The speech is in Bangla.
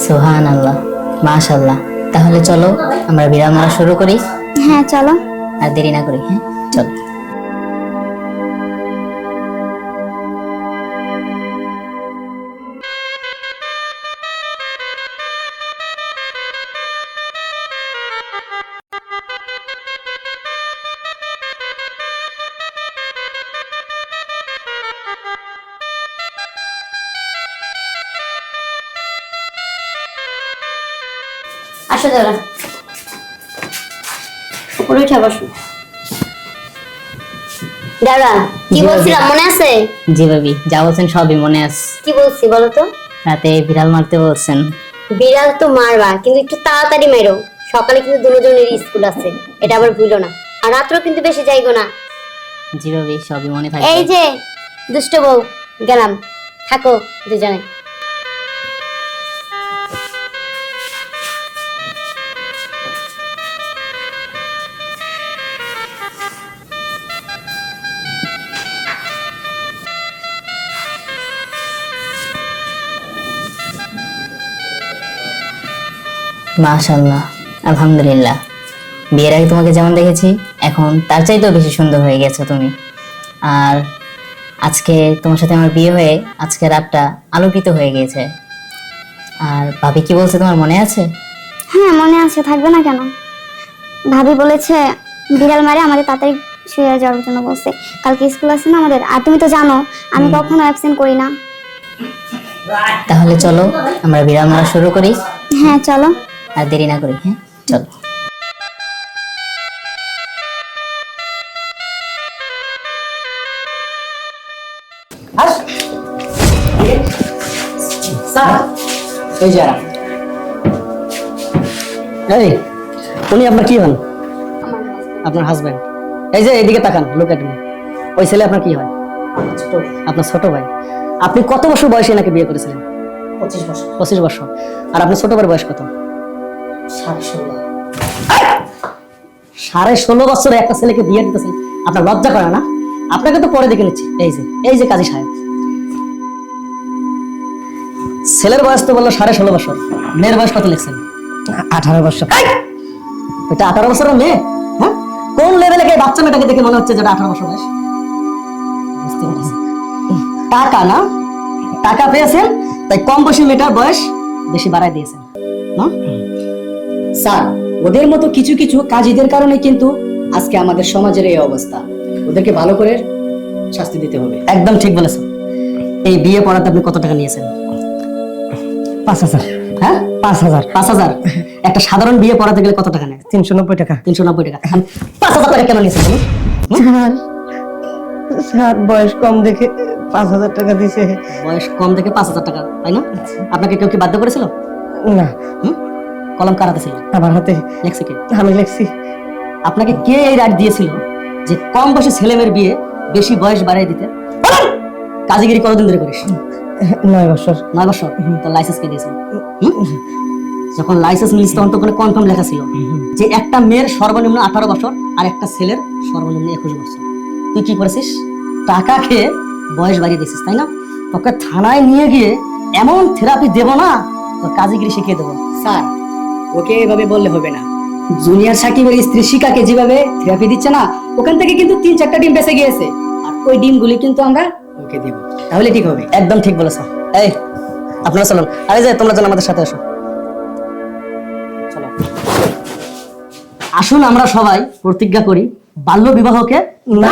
সুবহানাল্লাহ, মাশাআল্লাহ। তাহলে চলো আমরা বিড়াল মারা শুরু করি। হ্যাঁ চলো। আর দেরি না করি, হ্যাঁ চলো। আসো দাঁড়া, উপরে উঠে বসো। দাঁড়া, কি জি, বলছিলাম মনে আছে? জি ভাবি, যা বলছেন সবই মনে আছে। কি বলছি বলো তো? রাতে বিড়াল মারতে বলছেন। বিড়াল তো মারবা, কিন্তু একটু তাড়াতাড়ি মেরো। সকালে কিন্তু দুজনের স্কুল আছে, এটা আবার ভুলো না। আর রাত্রেও কিন্তু বেশি যাইগো না। জি ভাবি, সবই মনে এই থাকবে। যে দুষ্ট বউ, গেলাম, থাকো দুজনে। মাশাআল্লাহ, আলহামদুলিল্লাহ। বিয়ের আগে তোমাকে যেমন দেখেছি, এখন তার চাইতেও বেশি সুন্দর হয়ে গেছো তুমি। আর আজকে তোমার সাথে আমার বিয়ে হয়ে আজকে রাতটা আলোকিত হয়ে গিয়েছে। আর ভাবি কি বলছে তোমার মনে আছে? হ্যাঁ মনে আছে, থাকবে না কেন? ভাবি বলেছে বিড়াল মারে আমাদের তাড়াতাড়ি শুয়ে যাওয়ার জন্য বলছে। কালকে স্কুল আছে না আমাদের, আর তুমি তো জানো আমি কখনো অ্যাবসেন্ট করি না। তাহলে চলো আমরা বিড়াল মারা শুরু করি। হ্যাঁ চলো। আর দেরি না করি, হ্যাঁ চলো। এই যারা এই উনি আপনার কি হন? আপনার হাজবেন্ড। এই যে এদিকে তাকান, লুক এট মি। ওই ছেলে আপনার কি হয়? আপনার ছোট ভাই। আপনি কত বছর বয়সে নাকি বিয়ে করেছিলেন? 25 বছর। 25 বছর। আর আপনার ছোট ভাইয়ের বয়স কত? 16.5 বছরে একটা ছেলেকে বিয়ে দিতেছেন, আপনার লজ্জা করে না? আপনাকে তো পরে দেখে নিচ্ছি। এই যে কাজী সাহেব, ছেলের বয়স তো বললো 16.5 বছর, মেয়ের বয়স কত লিখছেন? 18 বছর। এটা 18 বছরের মেয়ে? হ্যাঁ, কোন লেভেলে এই বাচ্চা মেয়েটাকে দেখে মনে হচ্ছে যেটা 18 বছর বয়স? বুঝতে পেরেছি। টাকা না, টাকা পেয়েছেন তাই কম বয়সী মেয়েটার বয়স বেশি বাড়ায় দিয়েছেন না? স্যার, ওদের মতো কিছু কিছু কাজীদের কারণে কিন্তু আজকে আমাদের সমাজের এই অবস্থা। ওদেরকে ভালো করে শাস্তি দিতে হবে। একদম ঠিক বলেছেন। এই বিয়ে পড়াতে আপনি কত টাকা নিয়েছেন? 5,000। হ্যাঁ, 5,000। 5,000। একটা সাধারণ বিয়ে পড়াতে গেলে কত টাকা নেয়? 390 টাকা। 390 টাকা। 5,000 টাকা কেন নিয়েছেন বলুন? স্যার বয়স কম দেখে 5,000 টাকা দিছে। বয়স কম দেখে 5,000 টাকা, তাই না? আপনাকে কেউ কি বাধ্য করেছিল? না, কলম কার হাতে ছিল? আমার হাতে। লেখছে কে? আমি লিখছি। আপনাকে কে এই রাইট দিয়েছিল যে কম বয়সী ছেলে মেয়ের বিয়ে বেশি বয়স বাড়াই দিতে? বলেন! কাজীগিরি কতদিন ধরে করিস? 9 বছর। 9 বছর। তো লাইসেন্স কে দিয়েছিল? যখন লাইসেন্স মিলছে তখন তো কোনো কনফার্ম লেখা ছিল যে একটা মেয়ের সর্বনিম্ন 18 বছর আর একটা ছেলের সর্বনিম্ন 21 বছর। তুই কি করেছিস? টাকা খেয়ে বয়স বাড়িয়ে দিয়েছিস, তাই না? তোকে থানায় নিয়ে গিয়ে এমন থেরাপি দেব না, তোর কাজীগিরি শিখিয়ে দেবো। স্যার, ওকে এভাবে বললে হবে না। জুনিয়র সাকিবের স্ত্রী শিকাকে যেভাবে থেরাপি দিচ্ছে না, ওখান থেকে কিন্তু 3-4টা ডিম বেঁচে গিয়েছে। আর ওই ডিমগুলি কিন্তু আমরা ওকে দেব, তাহলে ঠিক হবে। একদম ঠিক বলেছ। এই আপনারা চলুন। আরে যে তোমরা যেন আমাদের সাথে আসো। চলো, আসুন আমরা সবাই প্রতিজ্ঞা করি বাল্য বিবাহকে না।